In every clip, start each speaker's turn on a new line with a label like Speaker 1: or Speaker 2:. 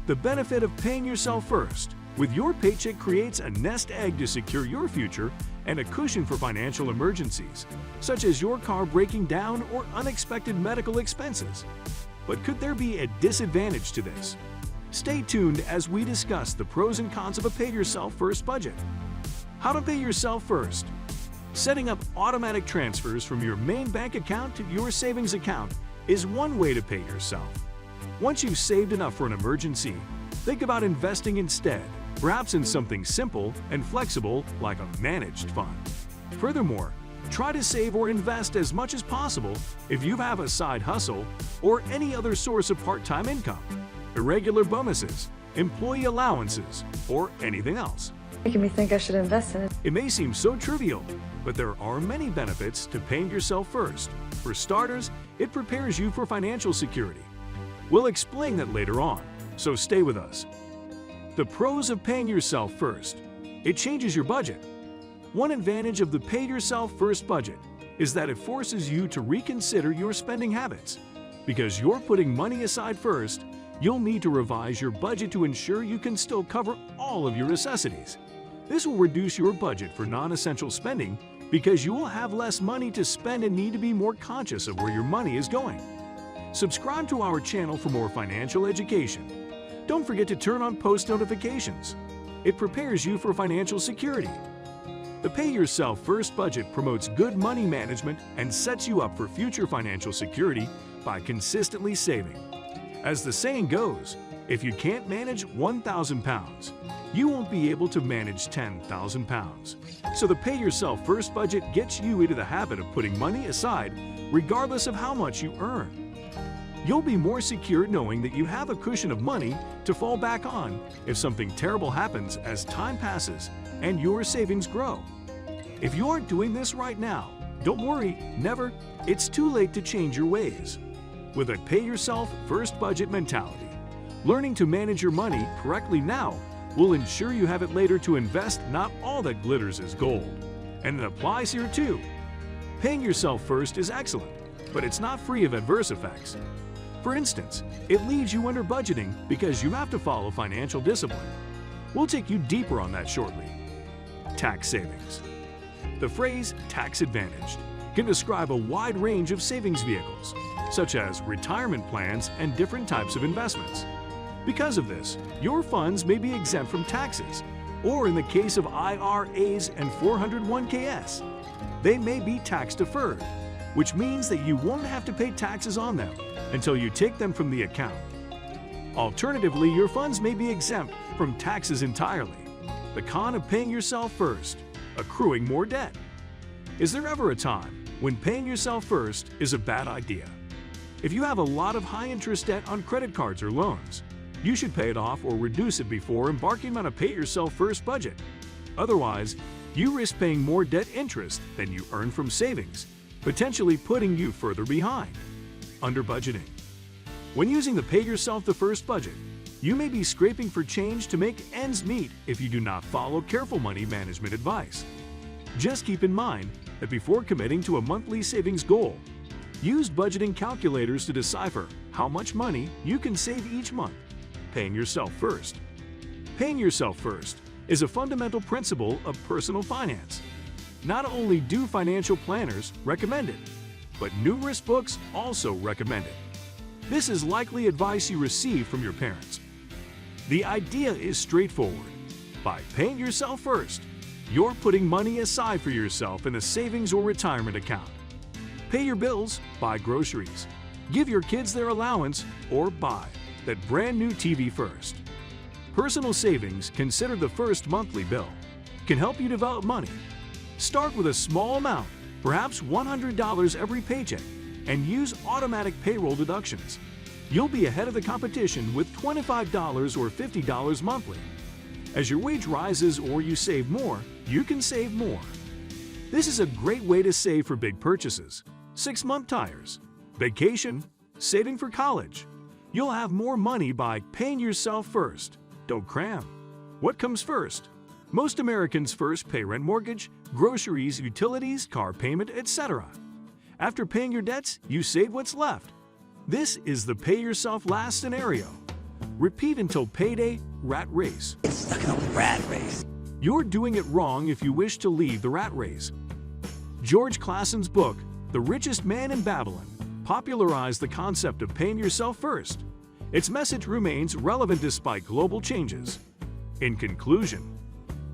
Speaker 1: The benefit of paying yourself first. With your paycheck creates a nest egg to secure your future and a cushion for financial emergencies, such as your car breaking down or unexpected medical expenses. But could there be a disadvantage to this? Stay tuned as we discuss the pros and cons of a pay-yourself-first budget. How to pay yourself first. Setting up automatic transfers from your main bank account to your savings account is one way to pay yourself. Once you've saved enough for an emergency, think about investing instead, perhaps in something simple and flexible like a managed fund. Furthermore, try to save or invest as much as possible if you have a side hustle or any other source of part-time income, irregular bonuses, employee allowances, or anything else.
Speaker 2: Making me think I should invest in it.
Speaker 1: It may seem so trivial, but there are many benefits to paying yourself first. For starters, it prepares you for financial security. We'll explain that later on, so stay with us. The pros of paying yourself first. It changes your budget. One advantage of the Pay Yourself First budget is that it forces you to reconsider your spending habits. Because you're putting money aside first, you'll need to revise your budget to ensure you can still cover all of your necessities. This will reduce your budget for non-essential spending because you will have less money to spend and need to be more conscious of where your money is going. Subscribe to our channel for more financial education. Don't forget to turn on post notifications. It prepares you for financial security. The Pay Yourself First budget promotes good money management and sets you up for future financial security by consistently saving. As the saying goes, if you can't manage 1,000 pounds, you won't be able to manage 10,000 pounds. So the Pay Yourself First budget gets you into the habit of putting money aside regardless of how much you earn. You'll be more secure knowing that you have a cushion of money to fall back on if something terrible happens as time passes and your savings grow. If you aren't doing this right now, don't worry, never. It's too late to change your ways. With a Pay Yourself First budget mentality, learning to manage your money correctly now will ensure you have it later to invest. Not all that glitters is gold. And it applies here too. Paying yourself first is excellent, but it's not free of adverse effects. For instance, it leaves you under budgeting because you have to follow financial discipline. We'll take you deeper on that shortly. Tax savings. The phrase tax advantaged can describe a wide range of savings vehicles, such as retirement plans and different types of investments. Because of this, your funds may be exempt from taxes, or in the case of IRAs and 401ks, they may be tax deferred, which means that you won't have to pay taxes on them until you take them from the account. Alternatively, your funds may be exempt from taxes entirely. The con of paying yourself first, accruing more debt. Is there ever a time when paying yourself first is a bad idea? If you have a lot of high-interest debt on credit cards or loans, you should pay it off or reduce it before embarking on a pay-yourself-first budget. Otherwise, you risk paying more debt interest than you earn from savings, potentially putting you further behind. Underbudgeting. When using the Pay Yourself the First budget, you may be scraping for change to make ends meet if you do not follow careful money management advice. Just keep in mind that before committing to a monthly savings goal, use budgeting calculators to decipher how much money you can save each month. Paying yourself first. Paying yourself first is a fundamental principle of personal finance. Not only do financial planners recommend it, but numerous books also recommend it. This is likely advice you received from your parents. The idea is straightforward. By paying yourself first, you're putting money aside for yourself in a savings or retirement account. Pay your bills, buy groceries, give your kids their allowance, or buy that brand new TV first. Personal savings, considered the first monthly bill, can help you develop money. Start with a small amount, perhaps $100 every paycheck, and use automatic payroll deductions. You'll be ahead of the competition with $25 or $50 monthly. As your wage rises or you save more, you can save more. This is a great way to save for big purchases, 6-month tires, vacation, saving for college. You'll have more money by paying yourself first. Don't cram. What comes first? Most Americans first pay rent, mortgage, groceries, utilities, car payment, etc. After paying your debts, you save what's left. This is the pay yourself last scenario. Repeat until payday, rat race.
Speaker 3: Get stuck in a rat race.
Speaker 1: You're doing it wrong if you wish to leave the rat race. George Clason's book, The Richest Man in Babylon, popularized the concept of paying yourself first. Its message remains relevant despite global changes. In conclusion,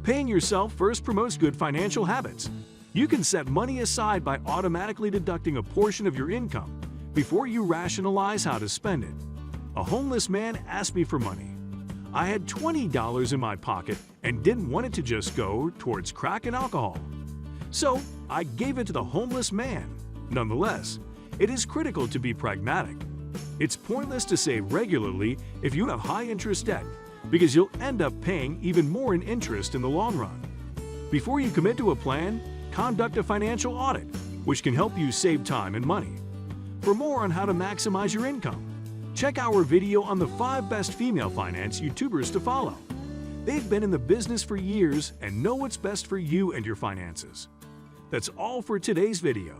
Speaker 1: paying yourself first promotes good financial habits. You can set money aside by automatically deducting a portion of your income before you rationalize how to spend it. A homeless man asked me for money. I had $20 in my pocket and didn't want it to just go towards crack and alcohol. So I gave it to the homeless man. Nonetheless, it is critical to be pragmatic. It's pointless to save regularly if you have high-interest debt, because you'll end up paying even more in interest in the long run. Before you commit to a plan, conduct a financial audit, which can help you save time and money. For more on how to maximize your income, check our video on the 5 best female finance YouTubers to follow. They've been in the business for years and know what's best for you and your finances. That's all for today's video.